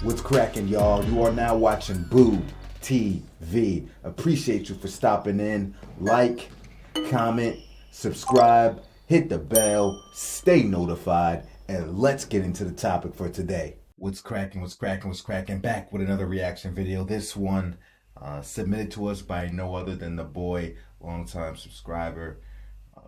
What's cracking, y'all? You are now watching Boo TV. Appreciate you for stopping in. Like, comment, subscribe, hit the bell, stay notified, and let's get into the topic for today. What's cracking, what's cracking, what's cracking? Back with another reaction video. This one submitted to us by no other than the boy, longtime subscriber,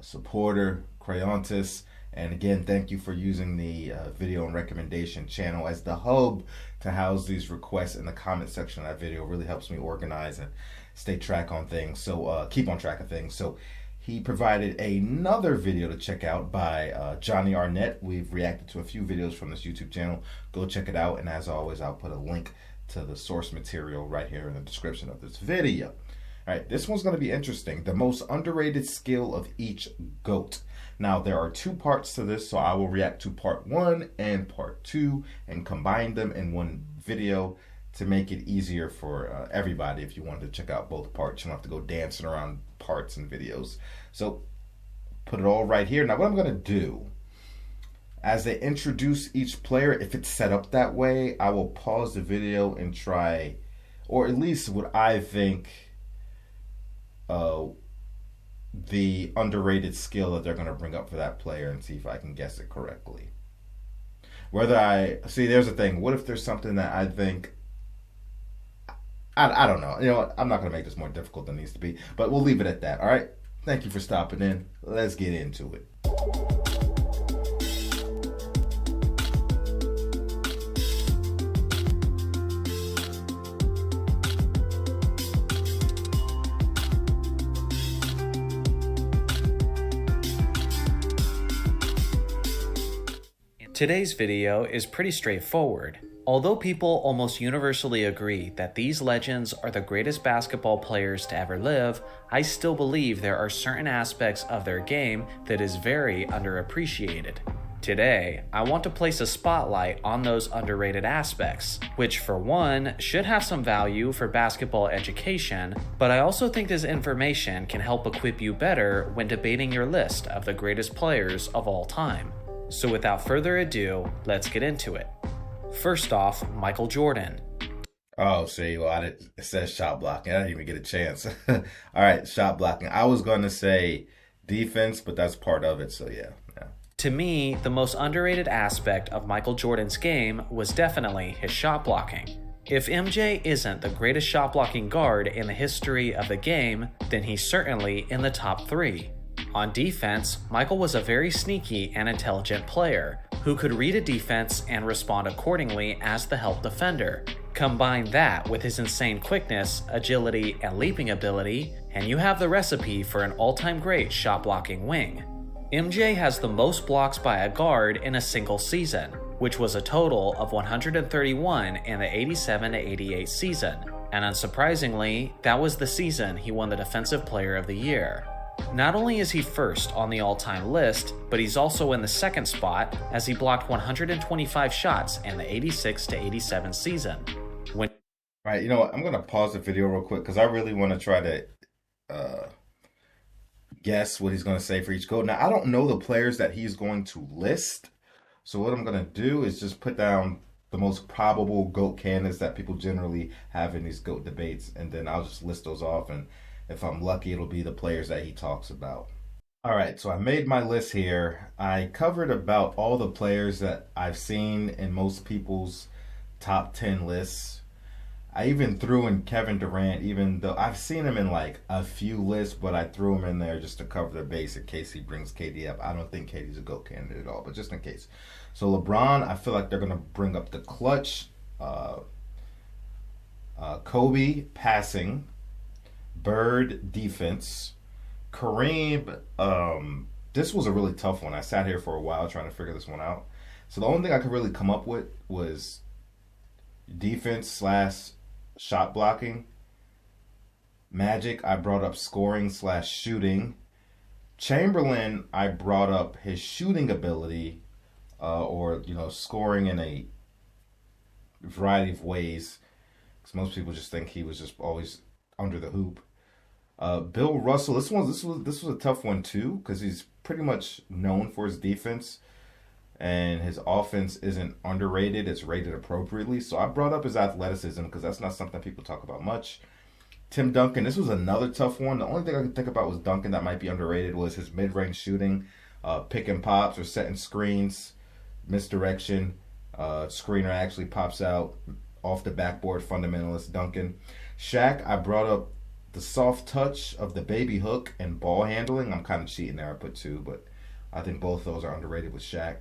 supporter, Crayontis. And again, thank you for using the video and recommendation channel as the hub to house these requests in the comment section of that video. It really helps me organize and stay track on things. So keep on track of things. So he provided another video to check out by Johnny Arnett. We've reacted to a few videos from this YouTube channel. Go check it out. And as always, I'll put a link to the source material right here in the description of this video. All right, this one's going to be interesting. The most underrated skill of each GOAT. Now, there are two parts to this, so I will react to part 1 and part 2 and combine them in one video to make it easier for everybody. If you wanted to check out both parts, you don't have to go dancing around parts and videos. So put it all right here. Now, what I'm going to do, as they introduce each player, if it's set up that way, I will pause the video and try, or at least what I think the underrated skill that they're going to bring up for that player, and see if I can guess it correctly. Whether there's a thing. What if there's something that I think, I don't know. You know what? I'm not going to make this more difficult than it needs to be, but we'll leave it at that. All right. Thank you for stopping in. Let's get into it. Today's video is pretty straightforward. Although people almost universally agree that these legends are the greatest basketball players to ever live, I still believe there are certain aspects of their game that is very underappreciated. Today, I want to place a spotlight on those underrated aspects, which for one, should have some value for basketball education, but I also think this information can help equip you better when debating your list of the greatest players of all time. So without further ado, let's get into it. First off, Michael Jordan. Oh, see, well, it says shot blocking. I didn't even get a chance. All right, shot blocking. I was going to say defense, but that's part of it, so yeah. To me, the most underrated aspect of Michael Jordan's game was definitely his shot blocking. If MJ isn't the greatest shot blocking guard in the history of the game, then he's certainly in the top 3. On defense, Michael was a very sneaky and intelligent player who could read a defense and respond accordingly as the help defender. Combine that with his insane quickness, agility, and leaping ability, and you have the recipe for an all-time great shot-blocking wing. MJ has the most blocks by a guard in a single season, which was a total of 131 in the 87-88 season, and unsurprisingly, that was the season he won the Defensive Player of the Year. Not only is he first on the all-time list, but he's also in the second spot as he blocked 125 shots in the 86-87 season. All right, you know what? I'm going to pause the video real quick because I really want to try to guess what he's going to say for each GOAT. Now, I don't know the players that he's going to list, so what I'm going to do is just put down the most probable GOAT candidates that people generally have in these GOAT debates, and then I'll just list those off, and if I'm lucky, it'll be the players that he talks about. All right, so I made my list here. I covered about all the players that I've seen in most people's top 10 lists. I even threw in Kevin Durant, even though I've seen him in like a few lists, but I threw him in there just to cover the base in case he brings KD up. I don't think KD's a GOAT candidate at all, but just in case. So LeBron, I feel like they're going to bring up the clutch. Kobe, passing. Bird, defense. Kareem, this was a really tough one. I sat here for a while trying to figure this one out. So the only thing I could really come up with was defense / shot blocking. Magic, I brought up scoring / shooting. Chamberlain, I brought up his shooting ability, or scoring in a variety of ways. Because most people just think he was just always under the hoop. Bill Russell, this was a tough one too, because he's pretty much known for his defense. and his offense isn't underrated. It's rated appropriately. So I brought up his athleticism because that's not something people talk about much. Tim Duncan, this was another tough one. The only thing I could think about was Duncan that might be underrated was his mid-range shooting, pick and pops or setting screens, misdirection. Screener actually pops out off the backboard, fundamentalist Duncan. Shaq, I brought up the soft touch of the baby hook and ball handling. I'm kind of cheating there. I put 2, but I think both of those are underrated with Shaq.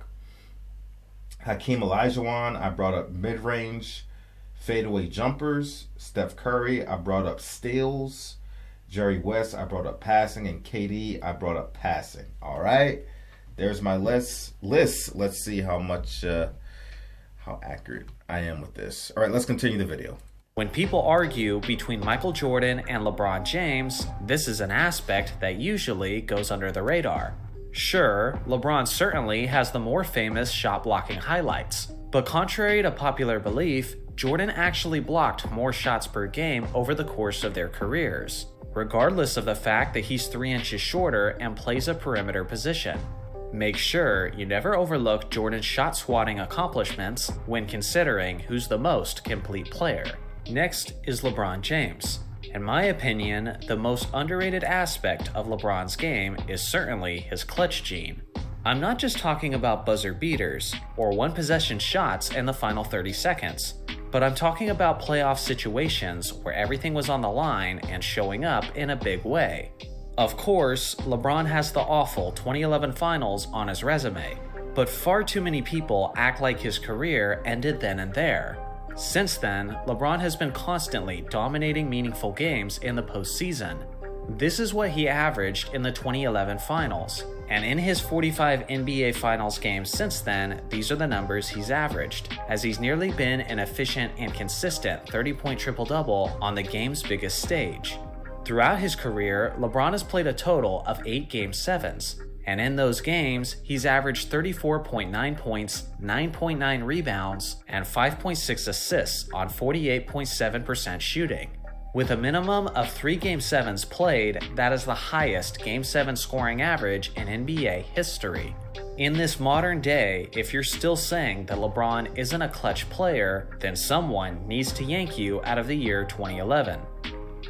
Hakeem Olajuwon, I brought up mid-range fadeaway jumpers. Steph Curry, I brought up steals. Jerry West, I brought up passing. And KD, I brought up passing. All right, there's my list. Let's see how much, how accurate I am with this. All right, let's continue the video. When people argue between Michael Jordan and LeBron James, this is an aspect that usually goes under the radar. Sure, LeBron certainly has the more famous shot blocking highlights, but contrary to popular belief, Jordan actually blocked more shots per game over the course of their careers, regardless of the fact that he's 3 inches shorter and plays a perimeter position. Make sure you never overlook Jordan's shot swatting accomplishments when considering who's the most complete player. Next is LeBron James. In my opinion, the most underrated aspect of LeBron's game is certainly his clutch gene. I'm not just talking about buzzer beaters or one-possession shots in the final 30 seconds, but I'm talking about playoff situations where everything was on the line and showing up in a big way. Of course, LeBron has the awful 2011 finals on his resume, but far too many people act like his career ended then and there. Since then, LeBron has been constantly dominating meaningful games in the postseason. This is what he averaged in the 2011 finals, and in his 45 NBA Finals games since then, these are the numbers he's averaged, as he's nearly been an efficient and consistent 30-point triple-double on the game's biggest stage. Throughout his career, LeBron has played a total of 8 Game 7s, and in those games, he's averaged 34.9 points, 9.9 rebounds, and 5.6 assists on 48.7% shooting. With a minimum of 3 Game 7s played, that is the highest Game 7 scoring average in NBA history. In this modern day, if you're still saying that LeBron isn't a clutch player, then someone needs to yank you out of the year 2011.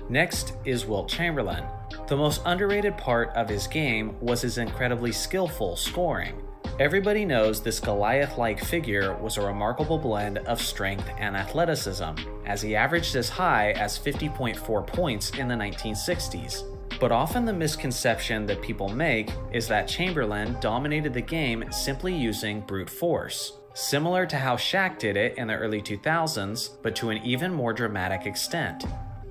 Next is Wilt Chamberlain. The most underrated part of his game was his incredibly skillful scoring. Everybody knows this Goliath-like figure was a remarkable blend of strength and athleticism, as he averaged as high as 50.4 points in the 1960s. But often the misconception that people make is that Chamberlain dominated the game simply using brute force, similar to how Shaq did it in the early 2000s, but to an even more dramatic extent.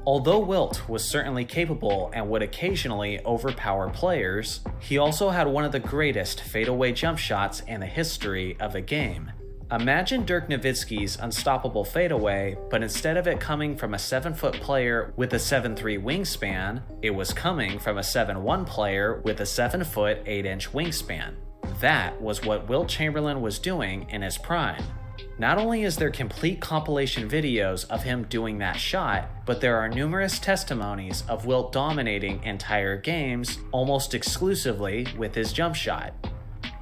Although Wilt was certainly capable and would occasionally overpower players, he also had one of the greatest fadeaway jump shots in the history of the game. Imagine Dirk Nowitzki's unstoppable fadeaway, but instead of it coming from a 7-foot player with a 7'3" wingspan, it was coming from a 7'1" player with a 7-foot 8-inch wingspan. That was what Wilt Chamberlain was doing in his prime. Not only is there complete compilation videos of him doing that shot, but there are numerous testimonies of Wilt dominating entire games almost exclusively with his jump shot.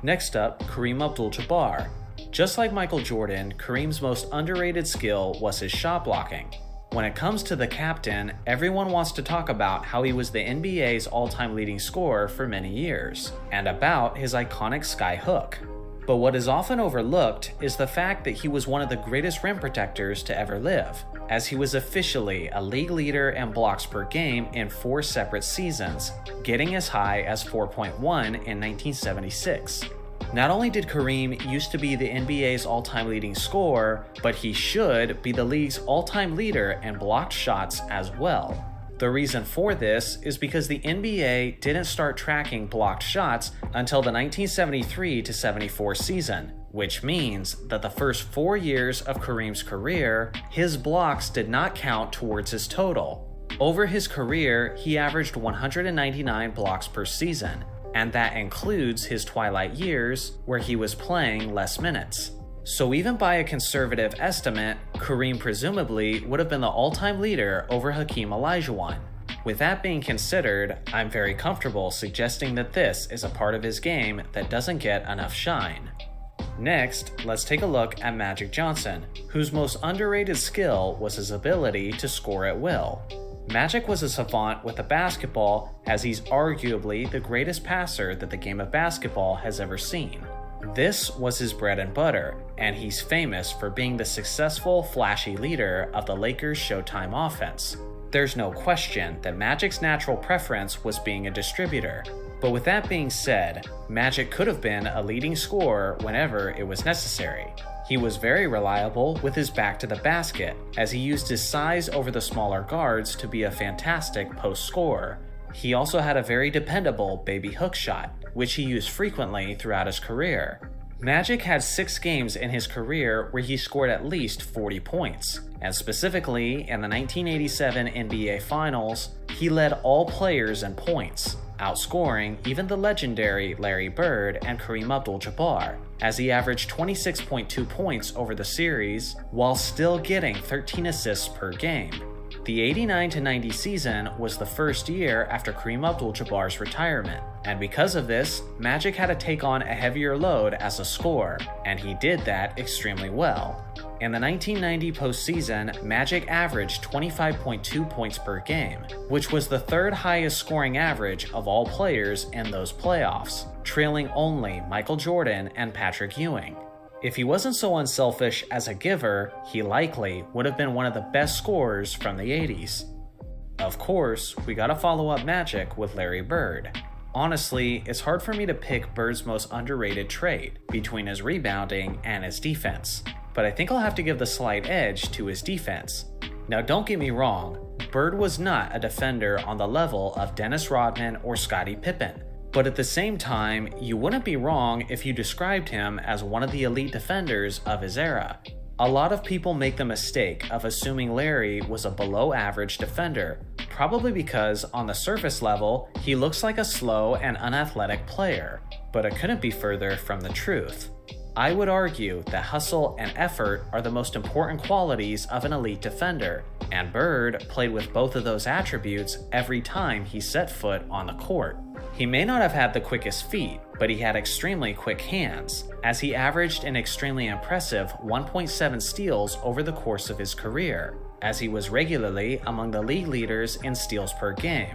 Next up, Kareem Abdul-Jabbar. Just like Michael Jordan, Kareem's most underrated skill was his shot blocking. When it comes to the captain, everyone wants to talk about how he was the NBA's all-time leading scorer for many years, and about his iconic sky hook. But what is often overlooked is the fact that he was one of the greatest rim protectors to ever live, as he was officially a league leader in blocks per game in 4 separate seasons, getting as high as 4.1 in 1976. Not only did Kareem used to be the NBA's all-time leading scorer, but he should be the league's all-time leader in blocked shots as well. The reason for this is because the NBA didn't start tracking blocked shots until the 1973-74 season, which means that the first 4 years of Kareem's career, his blocks did not count towards his total. Over his career, he averaged 199 blocks per season, and that includes his twilight years where he was playing less minutes. So even by a conservative estimate, Kareem presumably would have been the all-time leader over Hakeem Olajuwon. With that being considered, I'm very comfortable suggesting that this is a part of his game that doesn't get enough shine. Next, let's take a look at Magic Johnson, whose most underrated skill was his ability to score at will. Magic was a savant with the basketball, as he's arguably the greatest passer that the game of basketball has ever seen. This was his bread and butter, and he's famous for being the successful, flashy leader of the Lakers' Showtime offense. There's no question that Magic's natural preference was being a distributor. But with that being said, Magic could have been a leading scorer whenever it was necessary. He was very reliable with his back to the basket, as he used his size over the smaller guards to be a fantastic post scorer. He also had a very dependable baby hook shot, which he used frequently throughout his career. Magic had 6 games in his career where he scored at least 40 points, and specifically in the 1987 NBA Finals, he led all players in points, outscoring even the legendary Larry Bird and Kareem Abdul-Jabbar, as he averaged 26.2 points over the series while still getting 13 assists per game. The 89-90 season was the first year after Kareem Abdul-Jabbar's retirement, and because of this, Magic had to take on a heavier load as a scorer, and he did that extremely well. In the 1990 postseason, Magic averaged 25.2 points per game, which was the 3rd highest scoring average of all players in those playoffs, trailing only Michael Jordan and Patrick Ewing. If he wasn't so unselfish as a giver, he likely would have been one of the best scorers from the 80s. Of course, we gotta follow up Magic with Larry Bird. Honestly, it's hard for me to pick Bird's most underrated trait between his rebounding and his defense, but I think I'll have to give the slight edge to his defense. Now don't get me wrong, Bird was not a defender on the level of Dennis Rodman or Scottie Pippen. But at the same time, you wouldn't be wrong if you described him as one of the elite defenders of his era. A lot of people make the mistake of assuming Larry was a below-average defender, probably because on the surface level, he looks like a slow and unathletic player, but it couldn't be further from the truth. I would argue that hustle and effort are the most important qualities of an elite defender, and Bird played with both of those attributes every time he set foot on the court. He may not have had the quickest feet, but he had extremely quick hands, as he averaged an extremely impressive 1.7 steals over the course of his career, as he was regularly among the league leaders in steals per game.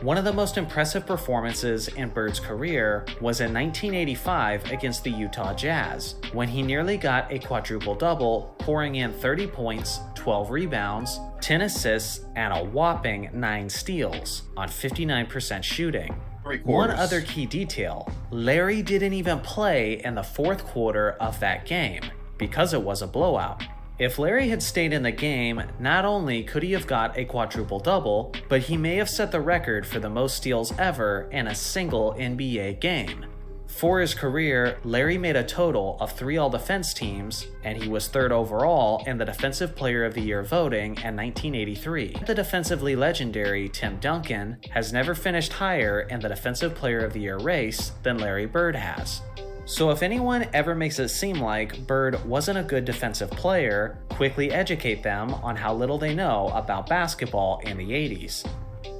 One of the most impressive performances in Bird's career was in 1985 against the Utah Jazz, when he nearly got a quadruple-double, pouring in 30 points, 12 rebounds, 10 assists, and a whopping 9 steals on 59% shooting. One other key detail, Larry didn't even play in the 4th quarter of that game, because it was a blowout. If Larry had stayed in the game, not only could he have got a quadruple-double, but he may have set the record for the most steals ever in a single NBA game. For his career, Larry made a total of 3 All-Defense teams, and he was 3rd overall in the Defensive Player of the Year voting in 1983. The defensively legendary Tim Duncan has never finished higher in the Defensive Player of the Year race than Larry Bird has. So if anyone ever makes it seem like Bird wasn't a good defensive player, quickly educate them on how little they know about basketball in the 80s.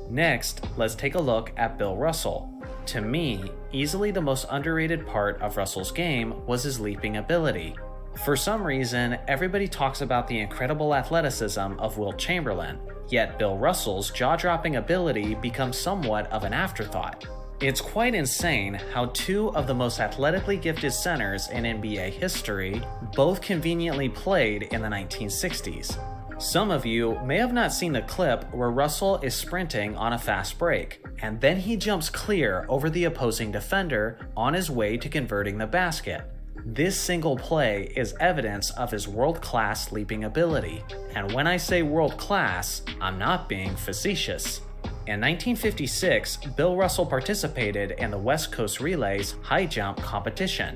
Next, let's take a look at Bill Russell. To me, easily the most underrated part of Russell's game was his leaping ability. For some reason, everybody talks about the incredible athleticism of Wilt Chamberlain, yet Bill Russell's jaw-dropping ability becomes somewhat of an afterthought. It's quite insane how 2 of the most athletically gifted centers in NBA history both conveniently played in the 1960s. Some of you may have not seen the clip where Russell is sprinting on a fast break, and then he jumps clear over the opposing defender on his way to converting the basket. This single play is evidence of his world-class leaping ability, and when I say world-class, I'm not being facetious. In 1956, Bill Russell participated in the West Coast Relays high jump competition.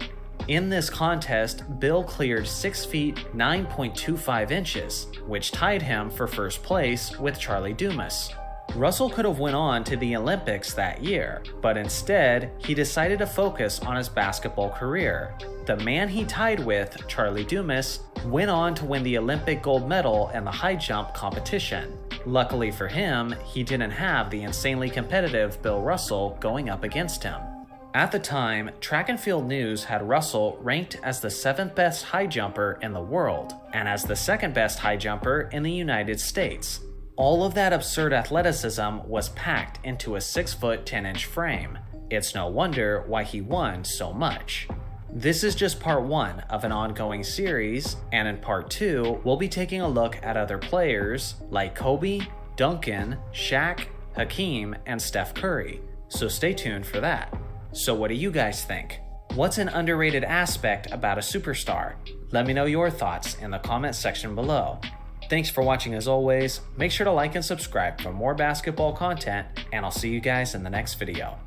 In this contest, Bill cleared 6 feet 9.25 inches, which tied him for first place with Charlie Dumas. Russell could have went on to the Olympics that year, but instead, he decided to focus on his basketball career. The man he tied with, Charlie Dumas, went on to win the Olympic gold medal in the high jump competition. Luckily for him, he didn't have the insanely competitive Bill Russell going up against him. At the time, Track and Field News had Russell ranked as the 7th best high jumper in the world, and as the 2nd best high jumper in the United States. All of that absurd athleticism was packed into a 6-foot 10-inch frame. It's no wonder why he won so much. This is just part 1 of an ongoing series, and in part 2, we'll be taking a look at other players like Kobe, Duncan, Shaq, Hakeem, and Steph Curry. So stay tuned for that. So what do you guys think? What's an underrated aspect about a superstar? Let me know your thoughts in the comment section below. Thanks for watching as always. Make sure to like and subscribe for more basketball content, and I'll see you guys in the next video.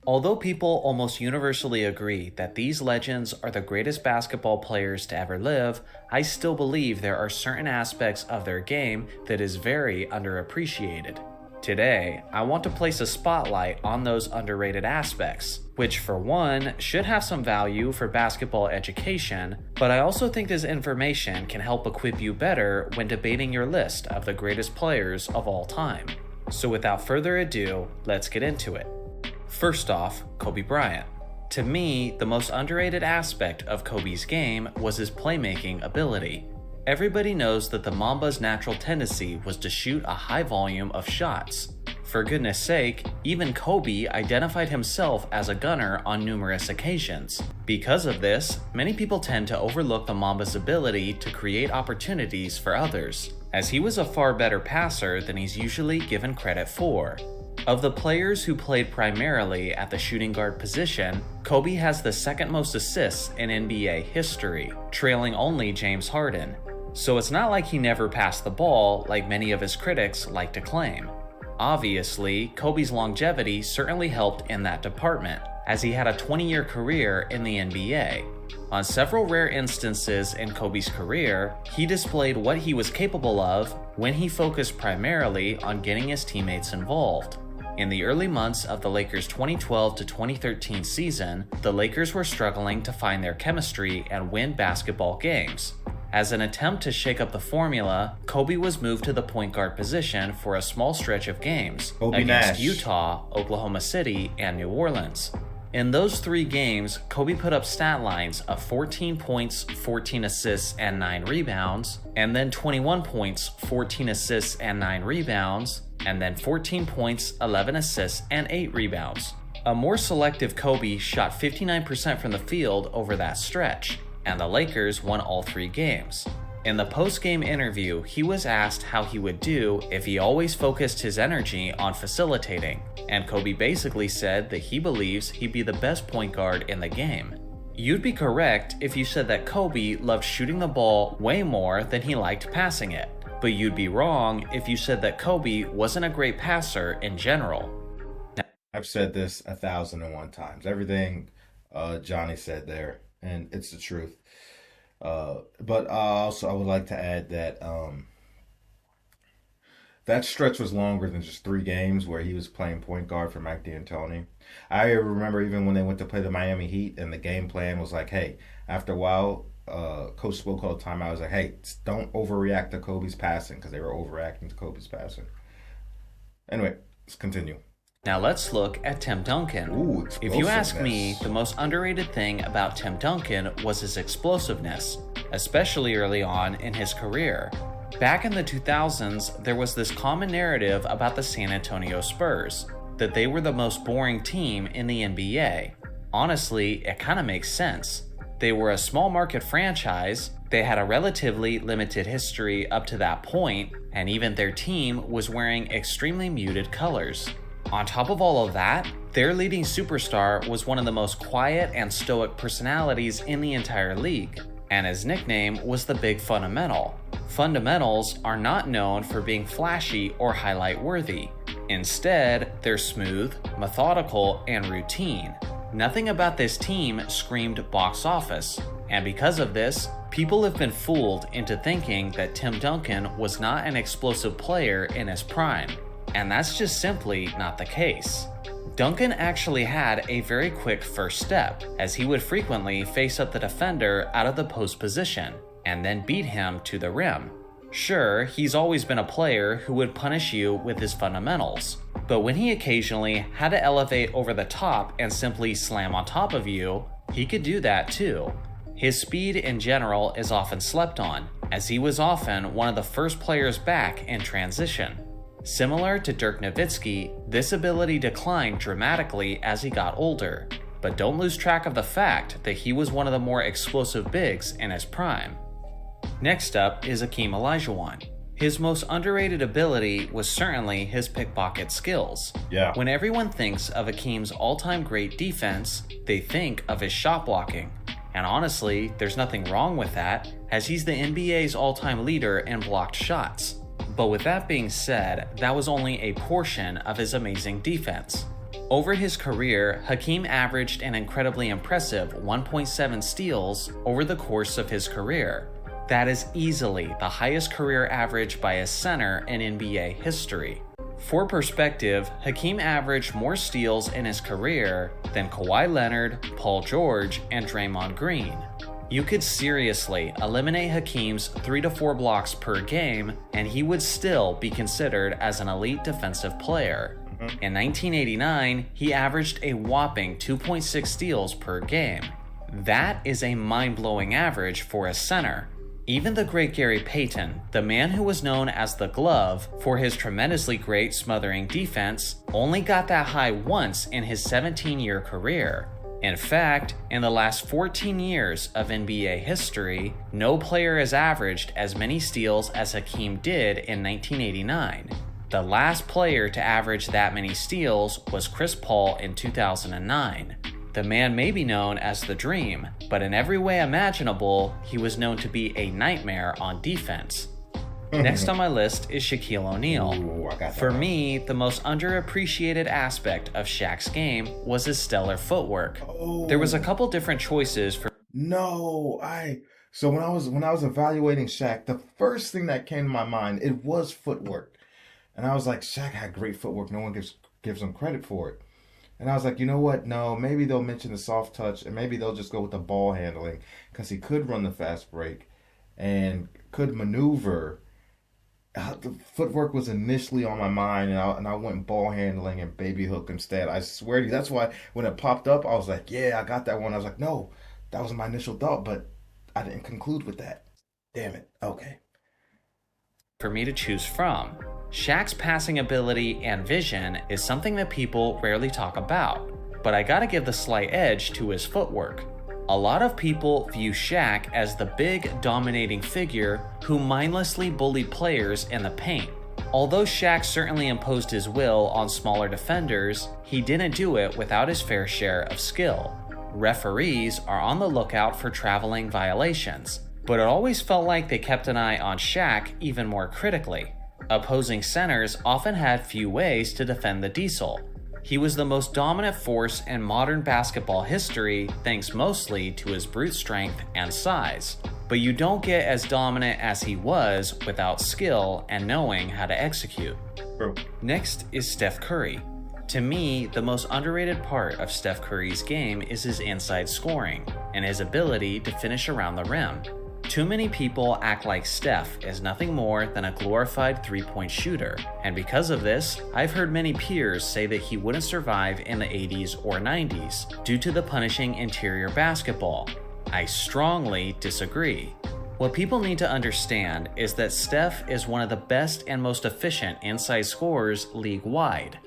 Although people almost universally agree that these legends are the greatest basketball players to ever live, I still believe there are certain aspects of their game that is very underappreciated. Today, I want to place a spotlight on those underrated aspects, which for one, should have some value for basketball education, but I also think this information can help equip you better when debating your list of the greatest players of all time. So without further ado, let's get into it. First off, Kobe Bryant. To me, the most underrated aspect of Kobe's game was his playmaking ability. Everybody knows that the Mamba's natural tendency was to shoot a high volume of shots. For goodness sake, even Kobe identified himself as a gunner on numerous occasions. Because of this, many people tend to overlook the Mamba's ability to create opportunities for others, as he was a far better passer than he's usually given credit for. Of the players who played primarily at the shooting guard position, Kobe has the 2nd most assists in NBA history, trailing only James Harden. So it's not like he never passed the ball like many of his critics like to claim. Obviously, Kobe's longevity certainly helped in that department, as he had a 20-year career in the NBA. On several rare instances in Kobe's career, he displayed what he was capable of when he focused primarily on getting his teammates involved. In the early months of the Lakers' 2012 to 2013 season, the Lakers were struggling to find their chemistry and win basketball games. As an attempt to shake up the formula, Kobe was moved to the point guard position for a small stretch of games against Utah, Oklahoma City, and New Orleans. In those 3 games, Kobe put up stat lines of 14 points, 14 assists, and 9 rebounds, and then 21 points, 14 assists, and 9 rebounds, and then 14 points, 11 assists, and 8 rebounds. A more selective Kobe shot 59% from the field over that stretch, and the Lakers won all 3 games. In the post-game interview, he was asked how he would do if he always focused his energy on facilitating, and Kobe basically said that he believes he'd be the best point guard in the game. You'd be correct if you said that Kobe loved shooting the ball way more than he liked passing it, but you'd be wrong if you said that Kobe wasn't a great passer in general. I've said this 1,001 times. Everything Johnny said there, and it's the truth. But also I would like to add that that stretch was longer than just 3 games where he was playing point guard for Mike D'Antoni. I remember even when they went to play the Miami Heat and the game plan was like, hey, after a while, Coach Spo called timeout. I was like, hey, don't overreact to Kobe's passing, because they were overreacting to Kobe's passing. Anyway, let's continue. Now let's look at Tim Duncan. Ooh, if you ask me, the most underrated thing about Tim Duncan was his explosiveness, especially early on in his career. Back in the 2000s, there was this common narrative about the San Antonio Spurs, that they were the most boring team in the NBA. Honestly, it kind of makes sense. They were a small market franchise, they had a relatively limited history up to that point, and even their team was wearing extremely muted colors. On top of all of that, their leading superstar was one of the most quiet and stoic personalities in the entire league, and his nickname was the Big Fundamental. Fundamentals are not known for being flashy or highlight worthy. Instead, they're smooth, methodical, and routine. Nothing about this team screamed box office, and because of this, people have been fooled into thinking that Tim Duncan was not an explosive player in his prime. and that's just simply not the case. Duncan actually had a very quick first step, as he would frequently face up the defender out of the post position, and then beat him to the rim. Sure, he's always been a player who would punish you with his fundamentals, but when he occasionally had to elevate over the top and simply slam on top of you, he could do that too. His speed in general is often slept on, as he was often one of the first players back in transition. Similar to Dirk Nowitzki, this ability declined dramatically as he got older, but don't lose track of the fact that he was one of the more explosive bigs in his prime. Next up is Hakeem Olajuwon. His most underrated ability was certainly his pickpocket skills. Yeah. When everyone thinks of Hakeem's all-time great defense, they think of his shot blocking. And honestly, there's nothing wrong with that, as he's the NBA's all-time leader in blocked shots. But with that being said, that was only a portion of his amazing defense. Over his career, Hakeem averaged an incredibly impressive 1.7 steals over the course of his career. That is easily the highest career average by a center in NBA history. For perspective, Hakeem averaged more steals in his career than Kawhi Leonard, Paul George, and Draymond Green. You could seriously eliminate Hakeem's 3 to 4 blocks per game, and he would still be considered as an elite defensive player. In 1989, he averaged a whopping 2.6 steals per game. That is a mind-blowing average for a center. Even the great Gary Payton, the man who was known as the Glove for his tremendously great smothering defense, only got that high once in his 17-year career. In fact, in the last 14 years of NBA history, no player has averaged as many steals as Hakeem did in 1989. The last player to average that many steals was Chris Paul in 2009. The man may be known as the Dream, but in every way imaginable, he was known to be a nightmare on defense. Next on my list is Shaquille O'Neal. For me, the most underappreciated aspect of Shaq's game was his stellar footwork. There was a couple different choices for So when I was evaluating Shaq, the first thing that came to my mind, it was footwork. And I was like, Shaq had great footwork. No one gives him credit for it. And I was like, you know what? No, maybe they'll mention the soft touch, and maybe they'll just go with the ball handling, because he could run the fast break and could maneuver. The footwork was initially on my mind, and I went ball handling and baby hook instead. I swear to you, that's why when it popped up, I was like, yeah, I got that one. I was like, no, that was my initial thought, but I didn't conclude with that. Damn it. Okay. For me to choose from. Shaq's passing ability and vision is something that people rarely talk about, but I gotta give the slight edge to his footwork. A lot of people view Shaq as the big, dominating figure who mindlessly bullied players in the paint. Although Shaq certainly imposed his will on smaller defenders, he didn't do it without his fair share of skill. Referees are on the lookout for traveling violations, but it always felt like they kept an eye on Shaq even more critically. Opposing centers often had few ways to defend the Diesel. He was the most dominant force in modern basketball history thanks mostly to his brute strength and size. But you don't get as dominant as he was without skill and knowing how to execute. Bro. Next is Steph Curry. To me, the most underrated part of Steph Curry's game is his inside scoring and his ability to finish around the rim. Too many people act like Steph is nothing more than a glorified three-point shooter, and because of this, I've heard many peers say that he wouldn't survive in the 80s or 90s due to the punishing interior basketball. I strongly disagree. What people need to understand is that Steph is one of the best and most efficient inside scorers league-wide.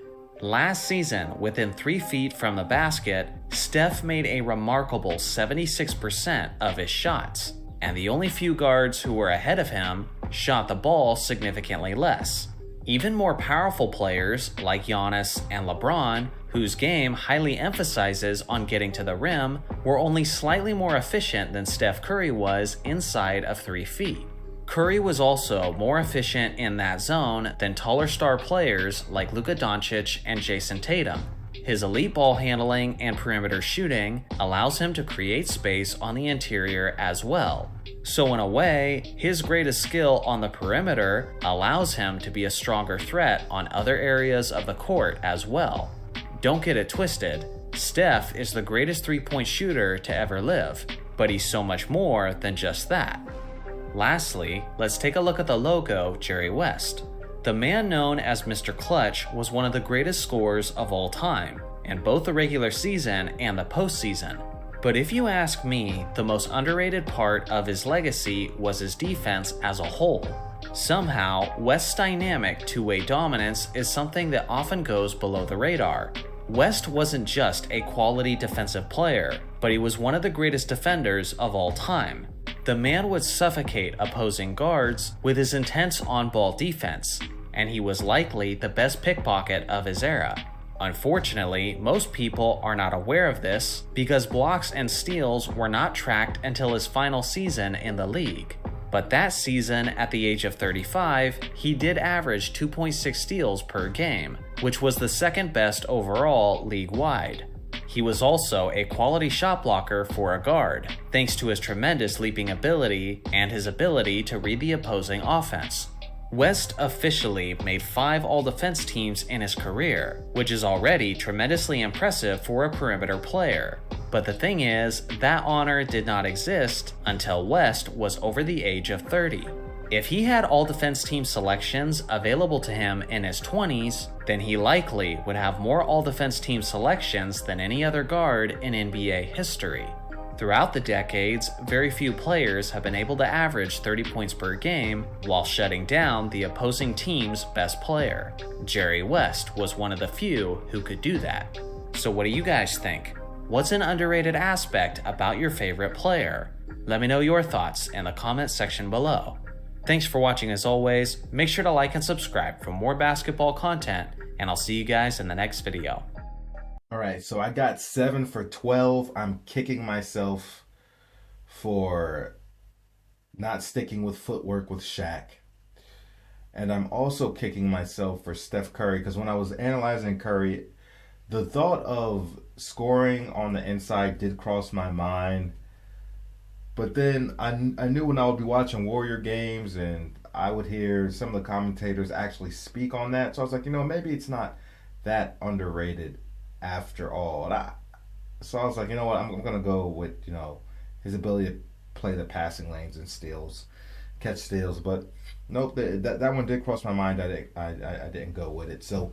Last season, within 3 feet from the basket, Steph made a remarkable 76% of his shots. And the only few guards who were ahead of him shot the ball significantly less. Even more powerful players like Giannis and LeBron, whose game highly emphasizes on getting to the rim, were only slightly more efficient than Steph Curry was inside of 3 feet. Curry was also more efficient in that zone than taller star players like Luka Doncic and Jason Tatum. His elite ball handling and perimeter shooting allows him to create space on the interior as well. So in a way, his greatest skill on the perimeter allows him to be a stronger threat on other areas of the court as well. Don't get it twisted, Steph is the greatest three-point shooter to ever live, but he's so much more than just that. Lastly, let's take a look at the logo, Jerry West. The man known as Mr. Clutch was one of the greatest scorers of all time, in both the regular season and the postseason. But if you ask me, the most underrated part of his legacy was his defense as a whole. Somehow, West's dynamic two-way dominance is something that often goes below the radar. West wasn't just a quality defensive player, but he was one of the greatest defenders of all time. The man would suffocate opposing guards with his intense on-ball defense, and he was likely the best pickpocket of his era. Unfortunately, most people are not aware of this because blocks and steals were not tracked until his final season in the league. But that season, at the age of 35, he did average 2.6 steals per game, which was the second best overall league-wide. He was also a quality shot blocker for a guard, thanks to his tremendous leaping ability and his ability to read the opposing offense. West officially made 5 all-defense teams in his career, which is already tremendously impressive for a perimeter player. But the thing is, that honor did not exist until West was over the age of 30. If he had all-defense team selections available to him in his 20s, then he likely would have more all-defense team selections than any other guard in NBA history. Throughout the decades, very few players have been able to average 30 points per game while shutting down the opposing team's best player. Jerry West was one of the few who could do that. So what do you guys think? What's an underrated aspect about your favorite player? Let me know your thoughts in the comment section below. Thanks for watching as always. Make sure to like and subscribe for more basketball content, and I'll see you guys in the next video. All right, so I got 7 for 12. I'm kicking myself for not sticking with footwork with Shaq. And I'm also kicking myself for Steph Curry, because when I was analyzing Curry, the thought of scoring on the inside did cross my mind. But then I knew when I would be watching Warrior games and I would hear some of the commentators actually speak on that. So I was like, maybe it's not that underrated after all. So I was like, you know what, I'm going to go with, his ability to play the passing lanes and catch steals. But nope, that one did cross my mind. I didn't go with it. So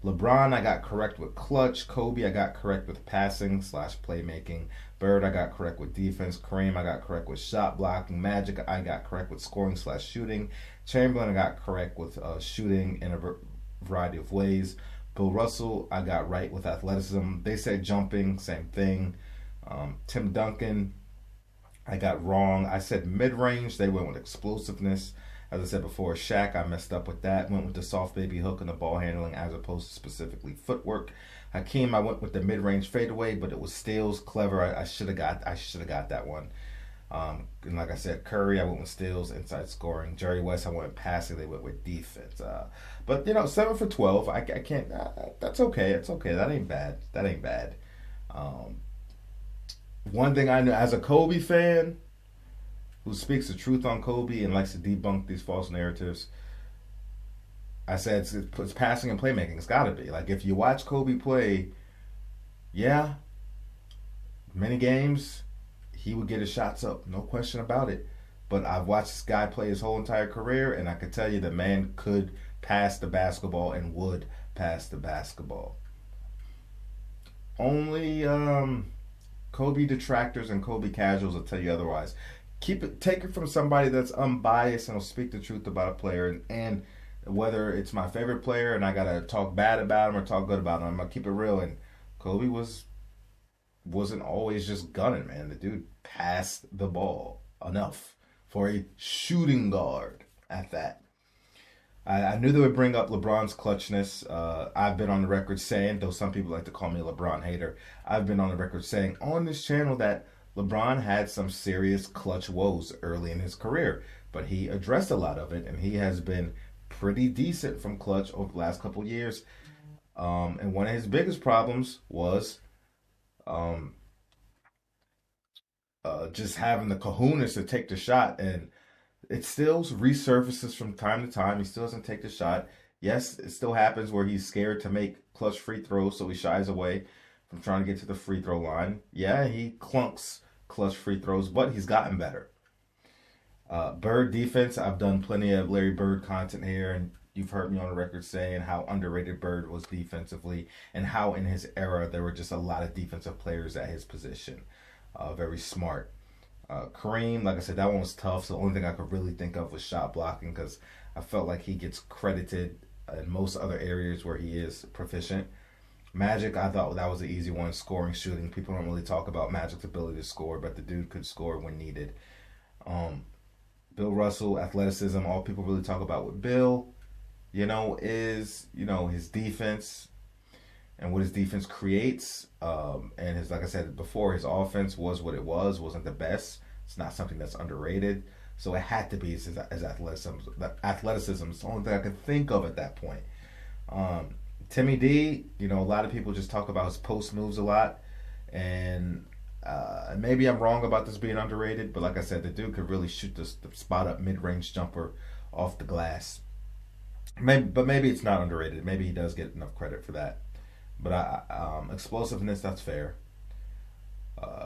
LeBron, I got correct with clutch. Kobe, I got correct with passing / playmaking. Bird, I got correct with defense. Kareem, I got correct with shot blocking. Magic, I got correct with scoring / shooting. Chamberlain, I got correct with shooting in a variety of ways. Bill Russell, I got right with athleticism. They said jumping, same thing. Tim Duncan, I got wrong. I said mid-range. They went with explosiveness. As I said before, Shaq, I messed up with that. Went with the soft baby hook and the ball handling as opposed to specifically footwork. Hakeem, I went with the mid-range fadeaway, but it was steals. Clever. I should have got that one. And like I said, Curry, I went with steals, inside scoring. Jerry West, I went with passing. They went with defense. But 7 for 12. I can't. That's okay. It's okay. That ain't bad. One thing I know as a Kobe fan, who speaks the truth on Kobe and likes to debunk these false narratives, I said it's passing and playmaking. It's got to be. Like, if you watch Kobe play, yeah, many games, he would get his shots up. No question about it. But I've watched this guy play his whole entire career, and I can tell you the man could pass the basketball and would pass the basketball. Only Kobe detractors and Kobe casuals will tell you otherwise. Take it from somebody that's unbiased and will speak the truth about a player, and whether it's my favorite player and I gotta talk bad about him or talk good about him, I'm gonna keep it real. And Kobe wasn't always just gunning, man. The dude passed the ball enough for a shooting guard at that. I knew they would bring up LeBron's clutchness. I've been on the record saying, though some people like to call me a LeBron hater, I've been on the record saying on this channel that LeBron had some serious clutch woes early in his career, but he addressed a lot of it, and he has been pretty decent from clutch over the last couple years. And one of his biggest problems was um, just having the kahunas to take the shot. And it still resurfaces from time to time. He still doesn't take the shot. Yes, it still happens where he's scared to make clutch free throws, so he shies away from trying to get to the free throw line. Yeah, he clunks clutch free throws, but he's gotten better. Bird defense, I've done plenty of Larry Bird content here, and you've heard me on the record saying how underrated Bird was defensively and how in his era there were just a lot of defensive players at his position. Very smart. Kareem, like I said, that one was tough. So the only thing I could really think of was shot blocking because I felt like he gets credited in most other areas where he is proficient. Magic, I thought that was an easy one. Scoring, shooting. People don't really talk about Magic's ability to score, but the dude could score when needed. Bill Russell, athleticism. All people really talk about with Bill, is his defense and what his defense creates. And his, like I said before, his offense was what it was. Wasn't the best. It's not something that's underrated. So it had to be his athleticism. Athleticism is the only thing I could think of at that point. Timmy D, a lot of people just talk about his post moves a lot. And maybe I'm wrong about this being underrated, but like I said, the dude could really shoot the spot up mid-range jumper off the glass. Maybe it's not underrated. Maybe he does get enough credit for that. But explosiveness, that's fair.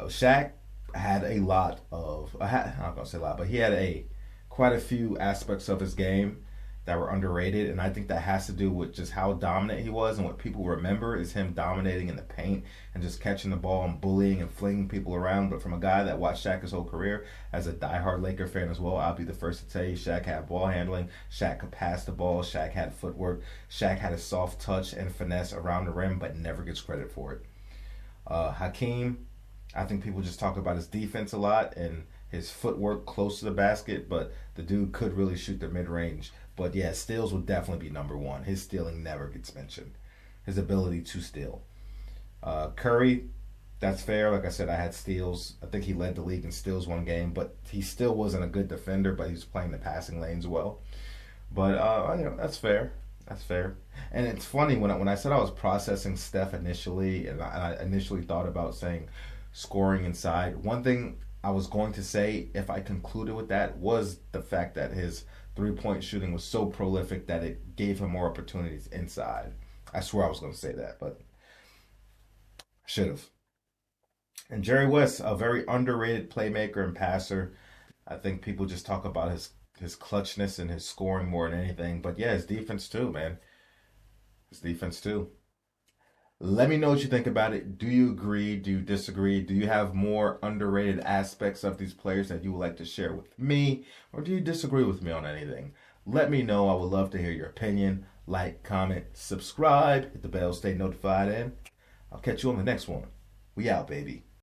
Shaq had a lot of, I'm not gonna say a lot, but he had quite a few aspects of his game that were underrated, and I think that has to do with just how dominant he was, and what people remember is him dominating in the paint and just catching the ball and bullying and flinging people around. But from a guy that watched Shaq his whole career, as a diehard Laker fan as well, I'll be the first to tell you Shaq had ball handling, Shaq could pass the ball, Shaq had footwork, Shaq had a soft touch and finesse around the rim, but never gets credit for it. Hakeem, I think people just talk about his defense a lot and his footwork close to the basket, but the dude could really shoot the mid-range. But yeah, steals would definitely be number one. His stealing never gets mentioned. His ability to steal. Curry, that's fair. Like I said, I had steals. I think he led the league in steals one game, but he still wasn't a good defender, but he was playing the passing lanes well. But that's fair. That's fair. And it's funny, when I said I was processing Steph initially, and I initially thought about saying scoring inside, one thing I was going to say, if I concluded with that, was the fact that his three-point shooting was so prolific that it gave him more opportunities inside. I swear I was going to say that, but I should have. And Jerry West, a very underrated playmaker and passer. I think people just talk about his clutchness and his scoring more than anything. But yeah, his defense too, man. His defense too. Let me know what you think about it. Do you agree? Do you disagree? Do you have more underrated aspects of these players that you would like to share with me? Or do you disagree with me on anything? Let me know. I would love to hear your opinion. Like, comment, subscribe, hit the bell, stay notified, and I'll catch you on the next one. We out, baby.